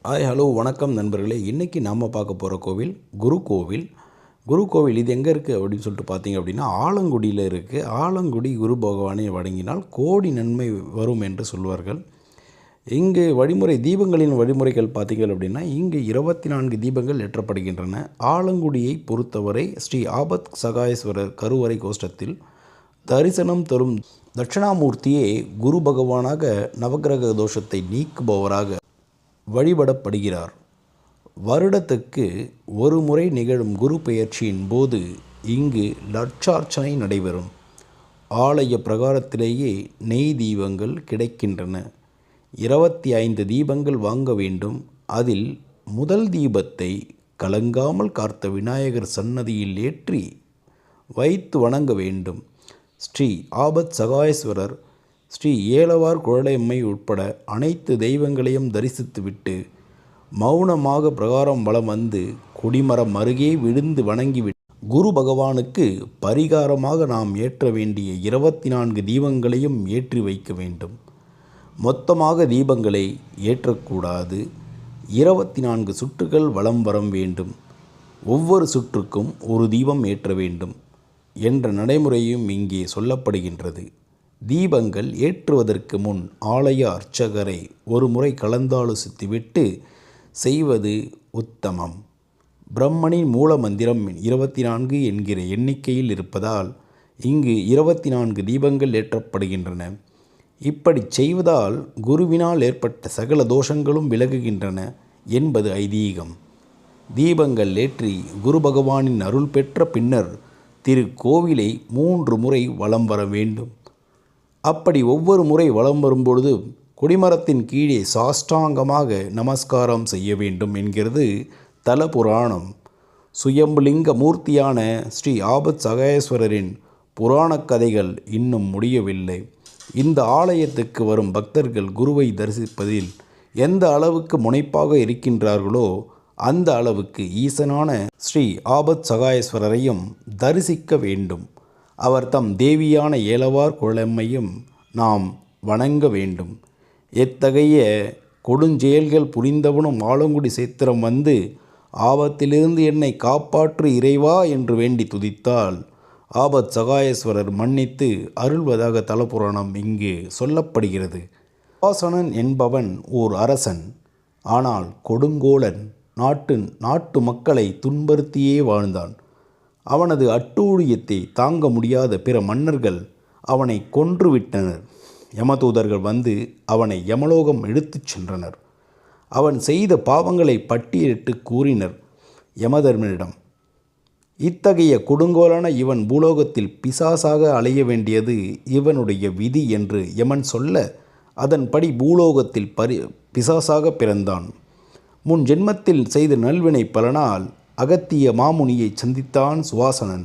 Hello வணக்கம் நண்பர்களே. இன்றைக்கி நாம் பார்க்க போகிற கோவில் குரு கோவில். இது எங்கே இருக்குது அப்படின்னு சொல்லிட்டு பார்த்தீங்க அப்படின்னா ஆலங்குடியில் இருக்குது. ஆலங்குடி குரு பகவானை வணங்கினால் கோடி நன்மை வரும் என்று சொல்வார்கள். இங்கு தீபங்களின் வழிமுறைகள் பார்த்தீங்க அப்படின்னா இங்கு 24 தீபங்கள் ஏற்றப்படுகின்றன. ஆலங்குடியை பொறுத்தவரை ஸ்ரீ ஆபத் சகாயேஸ்வரர் கருவறை கோஷ்டத்தில் தரிசனம் தரும் தட்சிணாமூர்த்தியே குரு பகவானாக நவக்கிரக தோஷத்தை நீக்குபவராக வழிபடப்படுகிறார். வருடத்துக்கு ஒரு முறை நிகழும் குரு பெயர்ச்சியின் போது இங்கு லட்சார்ச்சனை நடைபெறும். ஆலய பிரகாரத்திலேயே நெய் தீபங்கள் கிடைக்கின்றன. 25 தீபங்கள் வாங்க வேண்டும். அதில் முதல் தீபத்தை கலங்காமல் காத்த விநாயகர் சன்னதியில் ஏற்றி வைத்து வணங்க வேண்டும். ஸ்ரீ ஆபத் சகாயேஸ்வரர், ஸ்ரீ ஏலவார் குழலையம்மை உட்பட அனைத்து தெய்வங்களையும் தரிசித்துவிட்டு மௌனமாக பிரகாரம் வலம் வந்து கொடிமரம் அருகே விழுந்து வணங்கிவிட்டு குரு பகவானுக்கு பரிகாரமாக நாம் ஏற்ற வேண்டிய 24 தீபங்களையும் ஏற்றி வைக்க வேண்டும். மொத்தமாக தீபங்களை ஏற்றக்கூடாது. 24 சுற்றுகள் வலம் வர வேண்டும். ஒவ்வொரு சுற்றுக்கும் ஒரு தீபம் ஏற்ற வேண்டும் என்ற நடைமுறையும் இங்கே சொல்லப்படுகின்றது. தீபங்கள் ஏற்றுவதற்கு முன் ஆலய அர்ச்சகரை ஒரு முறை கலந்தாலோசித்துவிட்டு செய்வது உத்தமம். பிரம்மனின் மூல மந்திரம் 24 என்கிற எண்ணிக்கையில் இருப்பதால் இங்கு 24 தீபங்கள் ஏற்றப்படுகின்றன. இப்படி செய்வதால் குருவினால் ஏற்பட்ட சகல தோஷங்களும் விலகுகின்றன என்பது ஐதீகம். தீபங்கள் ஏற்றி குரு பகவானின் அருள் பெற்ற பின்னர் திருக்கோவிலை 3 முறை வலம் வர வேண்டும். அப்படி ஒவ்வொரு முறை வலம் வரும்பொழுது கொடிமரத்தின் கீழே சாஷ்டாங்கமாக நமஸ்காரம் செய்ய வேண்டும் என்கிறது தல புராணம். சுயம்புலிங்க மூர்த்தியான ஸ்ரீ ஆபத் சகாயேஸ்வரரின் புராணக் கதைகள் இன்னும் முடியவில்லை. இந்த ஆலயத்துக்கு வரும் பக்தர்கள் குருவை தரிசிப்பதில் எந்த அளவுக்கு முனைப்பாக இருக்கின்றார்களோ அந்த அளவுக்கு ஈசனான ஸ்ரீ ஆபத் சகாயேஸ்வரரையும் தரிசிக்க வேண்டும். அவர் தம் தேவியான ஏலவார் குழலையம்மையும் நாம் வணங்க வேண்டும். எத்தகைய கொடுஞ்செயல்கள் புரிந்தவனும் ஆலங்குடி சேத்திரம் வந்து ஆபத்திலிருந்து என்னை காப்பாற்று இறைவா என்று வேண்டி துதித்தால் ஆபத் சகாயேஸ்வரர் மன்னித்து அருள்வதாக தலபுராணம் இங்கு சொல்லப்படுகிறது. சுவாசனன் என்பவன் ஓர் அரசன். ஆனால் கொடுங்கோலன் நாட்டு மக்களை துன்புறுத்தியே வாழ்ந்தான். அவனது அட்டூழியத்தை தாங்க முடியாத பிற மன்னர்கள் அவனை கொன்றுவிட்டனர். யமதூதர்கள் வந்து அவனை யமலோகம் எடுத்துச் சென்றனர். அவன் செய்த பாவங்களை பட்டியலிட்டு கூறினர் யமதர்மனிடம். இத்தகைய கொடுங்கோலான இவன் பூலோகத்தில் பிசாசாக அலைய வேண்டியது இவனுடைய விதி என்று யமன் சொல்ல அதன்படி பூலோகத்தில் பிசாசாக பிறந்தான். முன் ஜென்மத்தில் செய்த நல்வினை பலனால் அகத்திய மாமுனியை சந்தித்தான் சுவாசனன்.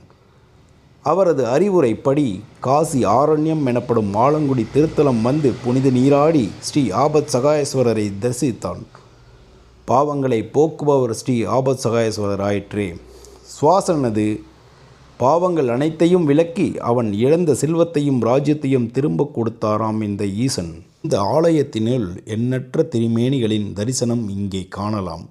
அவரது அறிவுரைப்படி காசி ஆரண்யம் எனப்படும் ஆலங்குடி திருத்தலம் வந்து புனித நீராடி ஸ்ரீ ஆபத் சகாயேஸ்வரரை தரிசித்தான். பாவங்களை போக்குபவர் ஸ்ரீ ஆபத் சகாயேஸ்வரர் ஆயிற்றே. சுவாசனது பாவங்கள் அனைத்தையும் விலக்கி அவன் இழந்த செல்வத்தையும் ராஜ்யத்தையும் திரும்ப கொடுத்தாராம் இந்த ஈசன். இந்த ஆலயத்தினுள் எண்ணற்ற திருமேனிகளின் தரிசனம் இங்கே காணலாம்.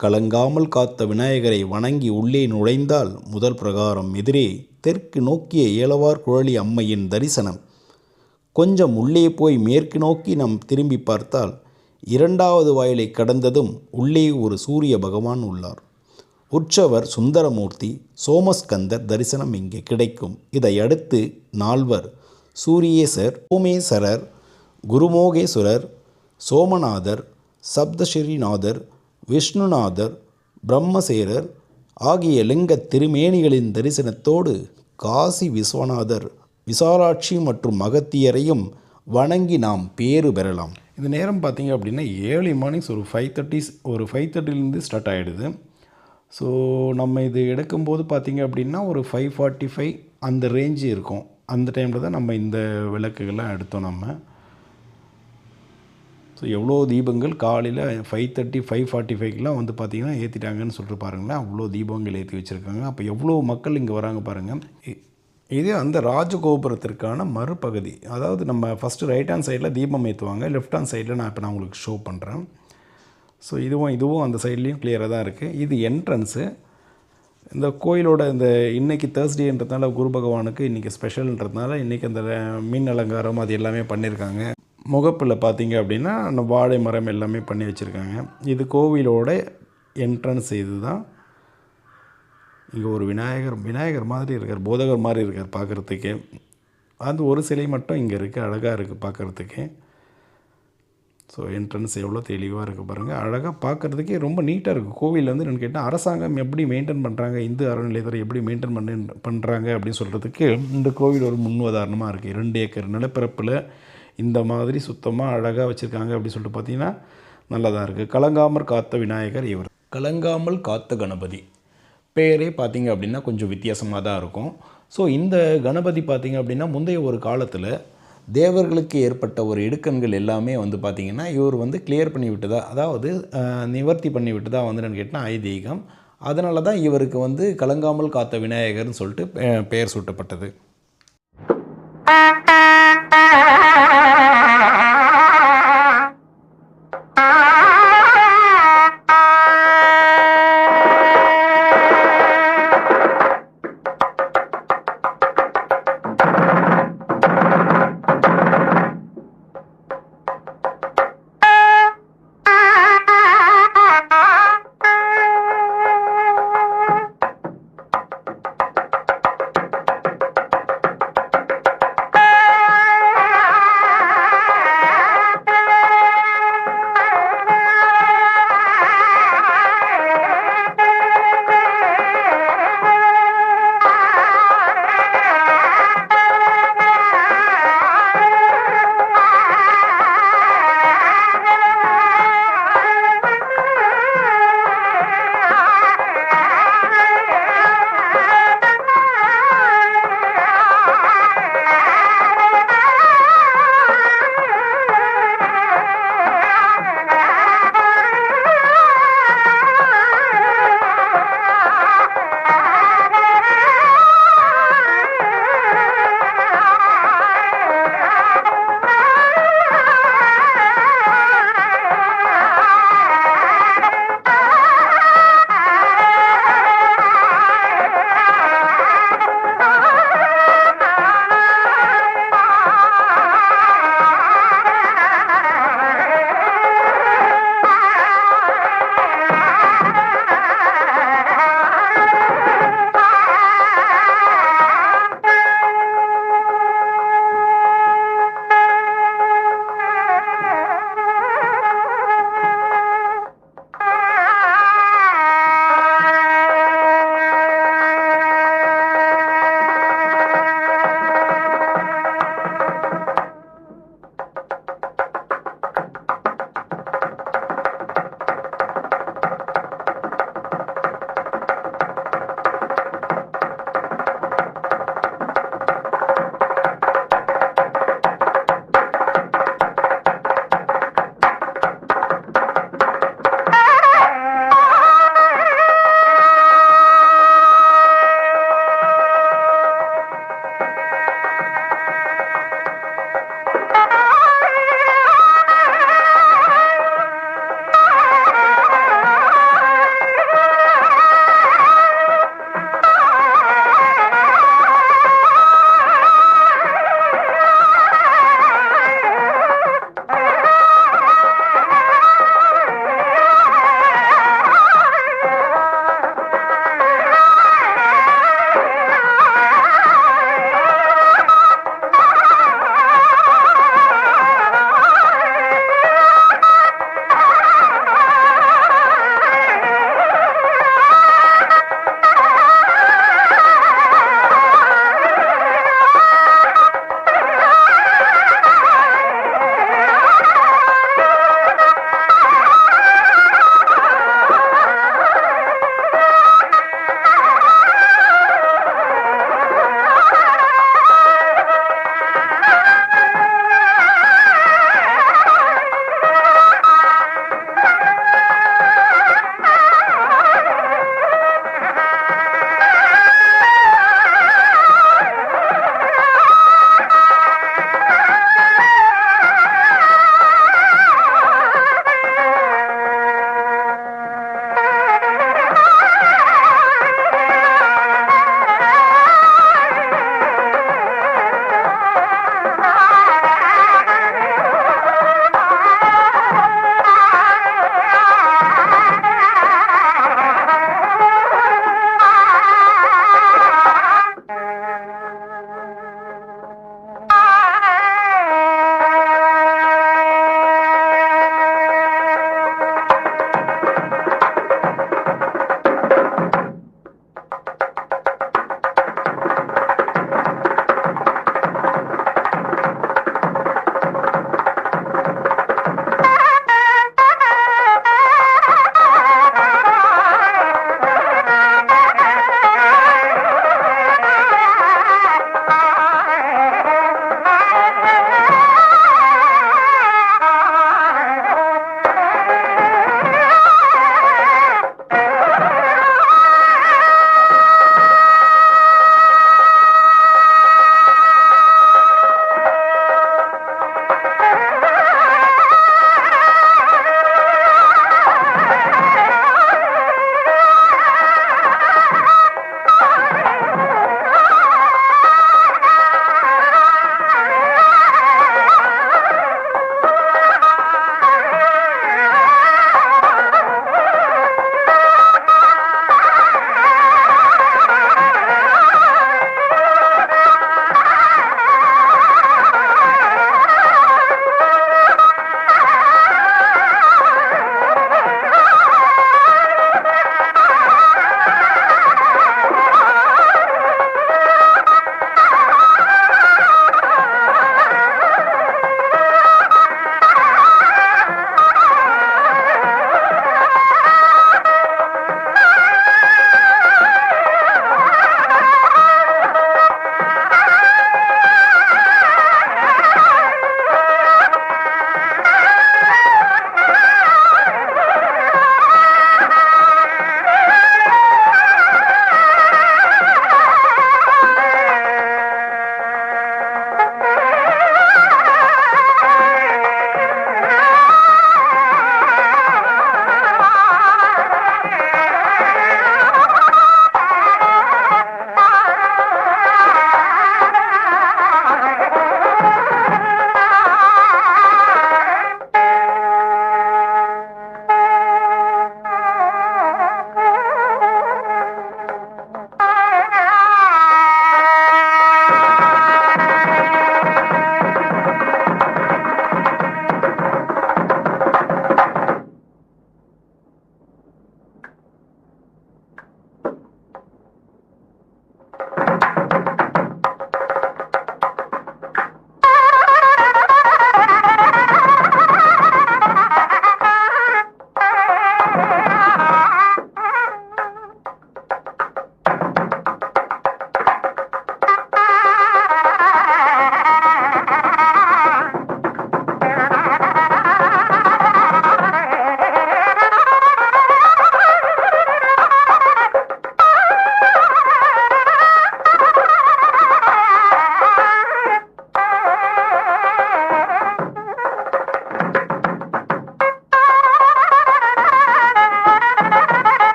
கலங்காமல் காத்த விநாயகரை வணங்கி உள்ளே நுழைந்தால் முதல் பிரகாரம் எதிரே தெற்கு நோக்கிய ஏலவார் குழலி அம்மையின் தரிசனம். கொஞ்சம் உள்ளே போய் மேற்கு நோக்கி நாம் திரும்பி பார்த்தால் 2வது வாயிலை கடந்ததும் உள்ளே ஒரு சூரிய பகவான் உள்ளார். உற்சவர் சுந்தரமூர்த்தி சோமஸ்கந்தர் தரிசனம் இங்கே கிடைக்கும். இதை அடுத்து 4வர் சூரியேசர், சோமேசரர், குருமோகேஸ்வரர், சோமநாதர், சப்தஸ்ரீநாதர், விஷ்ணுநாதர், பிரம்மசேரர் ஆகிய லிங்க திருமேனிகளின் தரிசனத்தோடு காசி விஸ்வநாதர், விசாலாட்சி மற்றும் அகத்தியரையும் வணங்கி நாம் பேறு பெறலாம். இந்த நேரம் பார்த்திங்க அப்படின்னா ஏர்லி மார்னிங்ஸ் ஒரு 5:30 ஸ்டார்ட் ஆகிடுது. ஸோ நம்ம இது எடுக்கும்போது பார்த்திங்க அப்படின்னா ஒரு 5:45 அந்த ரேஞ்சு இருக்கும். அந்த டைமில் தான் நம்ம இந்த விளக்குகள்லாம் எடுத்தோம். நம்ம ஸோ எவ்வளோ தீபங்கள் காலையில் 5:30 5:45க்கெலாம் வந்து பார்த்திங்கன்னா ஏற்றிட்டாங்கன்னு சொல்லிட்டு பாருங்களேன். அவ்வளோ தீபங்கள் ஏற்றி வச்சுருக்காங்க. அப்போ எவ்வளோ மக்கள் இங்கே வராங்க பாருங்கள். இது அந்த ராஜகோபுரத்திற்கான மறுபகுதி. அதாவது நம்ம ஃபஸ்ட்டு ரைட் ஹேண்ட் சைடில் தீபம் ஏற்றுவாங்க, லெஃப்ட் ஹேண்ட் சைடில் நான் உங்களுக்கு ஷோ பண்ணுறேன். ஸோ இதுவும் அந்த சைட்லேயும் கிளியராக தான் இருக்குது. இது என்ட்ரன்ஸு. இந்த கோயிலோட இந்த இன்றைக்கி தேர்ஸ்டேன்றதுனால குரு பகவானுக்கு இன்றைக்கி ஸ்பெஷல்ன்றதுனால இன்றைக்கி அந்த மீன் அலங்காரம் அது எல்லாமே பண்ணியிருக்காங்க. முகப்பில் பார்த்தீங்க அப்படின்னா அந்த வாழை மரம் எல்லாமே பண்ணி வச்சுருக்காங்க. இது கோவிலோட என்ட்ரன்ஸ். இது தான். இங்கே ஒரு விநாயகர் மாதிரி இருக்கார், போதகர் மாதிரி இருக்கார் பார்க்குறதுக்கு. அது ஒரு சிலை மட்டும் இங்கே இருக்குது, அழகாக இருக்குது பார்க்குறதுக்கு. ஸோ என்ட்ரன்ஸ் எவ்வளோ தெளிவாக இருக்குது பாருங்கள். அழகாக பார்க்குறதுக்கே ரொம்ப நீட்டாக இருக்குது. கோவில் வந்து என்னென்னு கேட்டால் அரசாங்கம் எப்படி மெயின்டைன் பண்ணுறாங்க, இந்து அறநிலையத்துறை எப்படி மெயின்டைன் பண்ணுறாங்க அப்படின்னு சொல்கிறதுக்கு இந்த கோவில் ஒரு முன் உதாரணமாக இருக்குது. 2 ஏக்கர் நிலப்பரப்பில் இந்த மாதிரி சுத்தமாக அழகாக வச்சுருக்காங்க அப்படின்னு சொல்லிட்டு பார்த்தீங்கன்னா நல்லா தான் இருக்குது. கலங்காமல் காத்த விநாயகர் இவர். கலங்காமல் காத்த கணபதி பேரே பார்த்திங்க அப்படின்னா கொஞ்சம் வித்தியாசமாக தான் இருக்கும். ஸோ இந்த கணபதி பார்த்திங்க அப்படின்னா முந்தைய ஒரு காலத்தில் தேவர்களுக்கு ஏற்பட்ட ஒரு இடுக்கண்கள் எல்லாமே வந்து பார்த்திங்கன்னா இவர் வந்து கிளியர் பண்ணி விட்டதா, அதாவது நிவர்த்தி பண்ணி விட்டதா வந்து என்னென்னு கேட்டால் ஐதீகம். அதனால தான் இவருக்கு வந்து கலங்காமல் காத்த விநாயகர்னு சொல்லிட்டு பெயர் சூட்டப்பட்டது.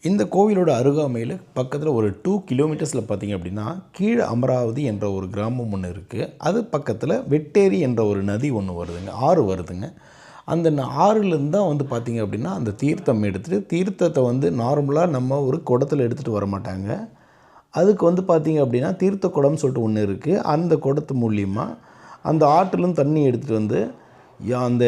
இந்த கோவிலோட அருகாமையில் பக்கத்தில் ஒரு 2 கிலோமீட்டர்ஸில் பார்த்திங்க அப்படின்னா கீழ் அமராவதி என்ற ஒரு கிராமம் ஒன்று இருக்குது. அது பக்கத்தில் வெட்டேரி என்ற ஒரு நதி ஒன்று வருதுங்க, ஆறு வருதுங்க. அந்த ஆறுலேருந்து தான் வந்து பார்த்திங்க அப்படின்னா அந்த தீர்த்தம் எடுத்துகிட்டு, தீர்த்தத்தை வந்து நார்மலாக நம்ம ஒரு குடத்தில் எடுத்துகிட்டு வர மாட்டாங்க. அதுக்கு வந்து பார்த்திங்க அப்படின்னா தீர்த்த குடம்னு சொல்லிட்டு ஒன்று இருக்குது. அந்த குடத்து மூலிமா அந்த ஆற்றுலேருந்து தண்ணி எடுத்துகிட்டு வந்து அந்த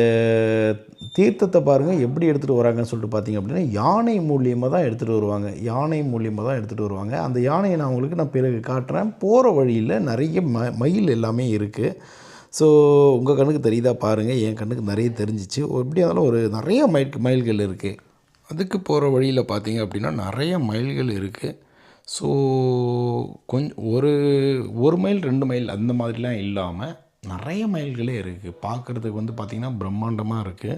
தீர்த்தத்தை பாருங்கள் எப்படி எடுத்துகிட்டு வராங்கன்னு சொல்லிட்டு பார்த்திங்க அப்படின்னா யானை மூலியமாக தான் எடுத்துகிட்டு வருவாங்க. யானை மூலியமாக தான் எடுத்துகிட்டு வருவாங்க. அந்த யானையை நான் பிறகு காட்டுறேன். போகிற வழியில் நிறைய மயில் எல்லாமே இருக்குது. ஸோ உங்கள் கண்ணுக்கு தெரியுதா பாருங்கள். என் கண்ணுக்கு நிறைய தெரிஞ்சிச்சு. எப்படி இருந்தாலும் ஒரு நிறைய மயில்கள் இருக்குது. அதுக்கு போகிற வழியில் பார்த்திங்க அப்படின்னா நிறைய மயில்கள் இருக்குது. ஸோ கொஞ்சம் ஒரு மைல் 2 மைல் அந்த மாதிரிலாம் இல்லாமல் நிறைய மயில்களே இருக்குது. பார்க்குறதுக்கு வந்து பார்த்திங்கன்னா பிரம்மாண்டமாக இருக்குது.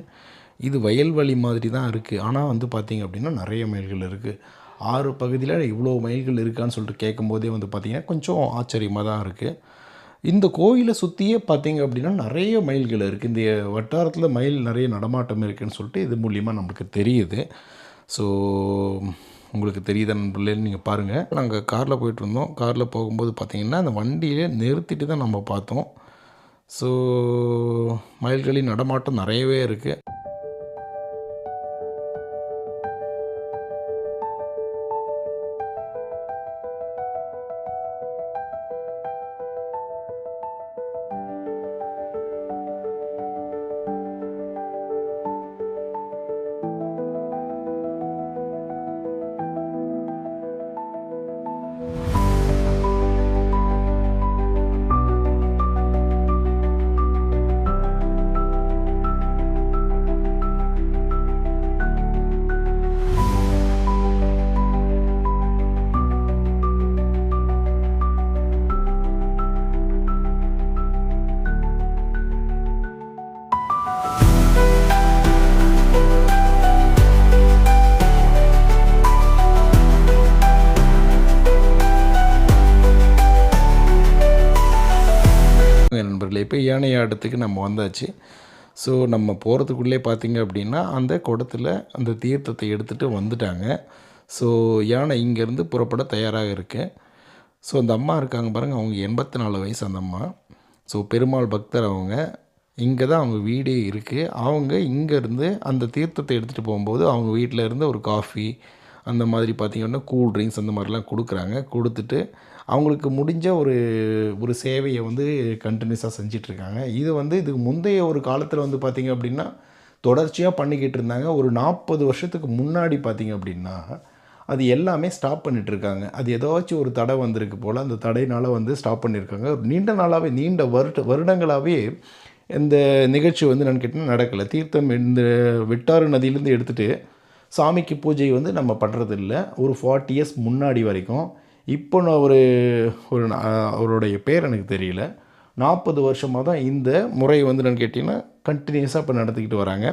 இது வயல்வெளி மாதிரி தான் இருக்குது. ஆனால் வந்து பார்த்திங்க அப்படின்னா நிறைய மயில்கள் இருக்குது. ஆறு பகுதியில் இவ்வளோ மயில்கள் இருக்கான்னு சொல்லிட்டு கேட்கும்போதே வந்து பார்த்திங்கன்னா கொஞ்சம் ஆச்சரியமாக தான் இருக்குது. இந்த கோயிலை சுற்றியே பார்த்திங்க அப்படின்னா நிறைய மயில்கள் இருக்குது. இந்த வட்டாரத்தில் மயில் நிறைய நடமாட்டம் இருக்குதுன்னு சொல்லிட்டு இது மூலிமா நம்மளுக்கு தெரியுது. ஸோ உங்களுக்கு தெரியுதா நண்பர்களே, நீங்கள் பாருங்கள். நாங்கள் காரில் போயிட்டுருந்தோம். காரில் போகும்போது பார்த்திங்கன்னா அந்த வண்டியிலே நிறுத்திட்டு தான் நம்ம பார்த்தோம். ஸோ மயில்களின் நடமாட்டம் நிறையவே இருக்குது. நண்பர்களே, இப்போ யானையாட்டத்துக்கு நம்ம வந்தாச்சு. ஸோ நம்ம போகிறதுக்குள்ளே பார்த்திங்க அப்படின்னா அந்த குடத்தில் அந்த தீர்த்தத்தை எடுத்துகிட்டு வந்துட்டாங்க. ஸோ யானை இங்கேருந்து புறப்பட தயாராக இருக்குது. ஸோ அந்த அம்மா இருக்காங்க பாருங்கள், அவங்க 84 வயசு அந்த அம்மா. ஸோ பெருமாள் பக்தர் அவங்க. இங்கே தான் அவங்க வீடே இருக்குது. அவங்க இங்கேருந்து அந்த தீர்த்தத்தை எடுத்துகிட்டு போகும்போது அவங்க வீட்டில் இருந்து ஒரு காஃபி அந்த மாதிரி பார்த்திங்கன்னா கூல் ட்ரிங்க்ஸ் அந்த மாதிரிலாம் கொடுக்குறாங்க. கொடுத்துட்டு அவங்களுக்கு முடிஞ்ச ஒரு சேவையை வந்து கண்டினியூஸாக செஞ்சிட்ருக்காங்க. இதுக்கு முந்தைய ஒரு காலத்தில் வந்து பார்த்திங்க அப்படின்னா தொடர்ச்சியாக பண்ணிக்கிட்டு இருந்தாங்க. ஒரு 40 வருஷத்துக்கு முன்னாடி பார்த்திங்க அப்படின்னா அது எல்லாமே ஸ்டாப் பண்ணிகிட்ருக்காங்க. அது ஏதாச்சும் ஒரு தடை வந்திருக்கு போல். அந்த தடையினால் வந்து ஸ்டாப் பண்ணியிருக்காங்க. நீண்ட வருடங்களாகவே இந்த நிகழ்ச்சி வந்து என்னென்னு கேட்டிங்கன்னா நடக்கலை. தீர்த்தம் இந்த வெட்டாறு நதியிலேருந்து எடுத்துகிட்டு சாமிக்கு பூஜை வந்து நம்ம பண்ணுறதில்ல. ஒரு 40 இயர்ஸ் முன்னாடி வரைக்கும். இப்போ நான் அவருடைய பேர் எனக்கு தெரியல. 40 வருஷமாக தான் இந்த முறை வந்து என்னென்னு கேட்டிங்கன்னா கண்டினியூஸாக இப்போ நடத்திக்கிட்டு வராங்க.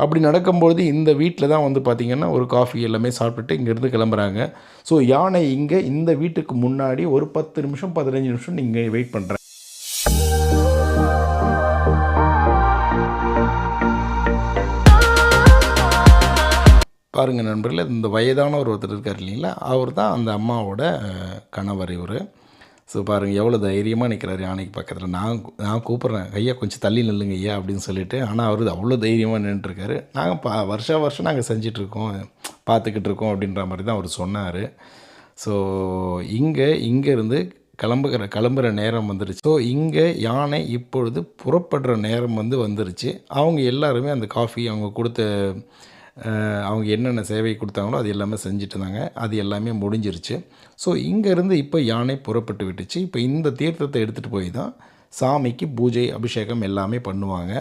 அப்படி நடக்கும்பொழுது இந்த வீட்டில் தான் வந்து பார்த்திங்கன்னா ஒரு காஃபி எல்லாமே சாப்பிட்டுட்டு இங்கேருந்து கிளம்புறாங்க. ஸோ யானை இங்கே இந்த வீட்டுக்கு முன்னாடி ஒரு 10 நிமிஷம் 15 நிமிஷம் நீங்கள் வெயிட் பண்ணுறேன். பாருங்கள் நண்பர்களே, இந்த வயதான ஒருத்தர் இருக்கார் இல்லைங்களா, அவர் தான் அந்த அம்மாவோட கணவர் இவர். ஸோ பாருங்கள் எவ்வளோ தைரியமாக நிற்கிறார் யானைக்கு பக்கத்தில். நான் கூப்பிட்றேன், ஐயா கொஞ்சம் தள்ளி நில்லுங்க ஐயா அப்படின்னு சொல்லிட்டு. ஆனால் அவர் அவ்வளோ தைரியமாக நின்றுட்டுருக்காரு. நாங்கள் வருஷம் நாங்கள் செஞ்சிட்ருக்கோம், பார்த்துக்கிட்டு இருக்கோம் அப்படின்ற மாதிரி தான் அவர் சொன்னார். ஸோ இங்கேருந்து கிளம்புகிற நேரம் வந்துருச்சு. ஸோ இங்கே யானை இப்பொழுது புறப்படுற நேரம் வந்துருச்சு. அவங்க எல்லாருமே அந்த காஃபி அவங்க என்னென்ன சேவை கொடுத்தாங்களோ அது எல்லாமே செஞ்சுட்டு இருந்தாங்க. அது எல்லாமே முடிஞ்சிருச்சு. ஸோ இங்கேருந்து இப்போ யானை புறப்பட்டு விட்டுச்சு. இப்போ இந்த தீர்த்தத்தை எடுத்துகிட்டு போய் தான் சாமிக்கு பூஜை அபிஷேகம் எல்லாமே பண்ணுவாங்க.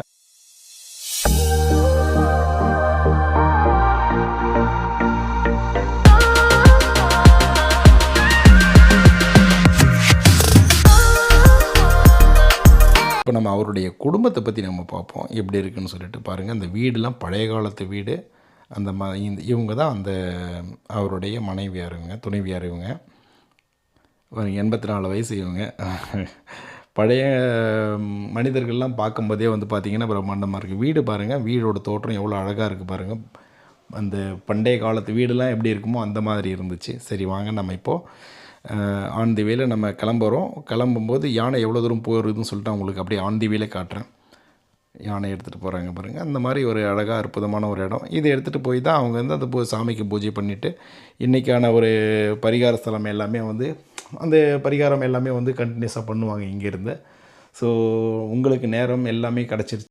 இப்போ நம்ம அவருடைய குடும்பத்தை பற்றி நம்ம பார்ப்போம் எப்படி இருக்குன்னு சொல்லிட்டு. பாருங்கள், அந்த வீடெலாம் பழைய காலத்து வீடு. இவங்க தான் அவருடைய மனைவியார், துணைவியார். இவங்க 84 வயசு. இவங்க பழைய மனிதர்கள்லாம் பார்க்கும்போதே வந்து பார்த்திங்கன்னா பிரம்மாண்டமாக இருக்குது. வீடு பாருங்கள், வீடோட தோற்றம் எவ்வளோ அழகாக இருக்குது பாருங்கள். அந்த பண்டைய காலத்து வீடுலாம் எப்படி இருக்குமோ அந்த மாதிரி இருந்துச்சு. சரி வாங்க நம்ம இப்போது ஆன் தி வேல நம்ம கிளம்பும்போது யானை எவ்வளோ தூரம் போகிறதுன்னு சொல்லிட்டு அவங்களுக்கு அப்படியே ஆன் தி வேல காட்டுறேன். யானை எடுத்துகிட்டு போகிறாங்க பாருங்கள். அந்த மாதிரி ஒரு அழகாக அற்புதமான ஒரு இடம். இதை எடுத்துகிட்டு போய் தான் அவங்க வந்து அந்த சாமிக்கு பூஜை பண்ணிவிட்டு இன்றைக்கான ஒரு பரிகார ஸ்தலம் எல்லாமே வந்து அந்த பரிகாரம் எல்லாமே வந்து கண்டினியூஸாக பண்ணுவாங்க இங்கேருந்து. ஸோ உங்களுக்கு நேரம் எல்லாமே கிடச்சிருச்சு.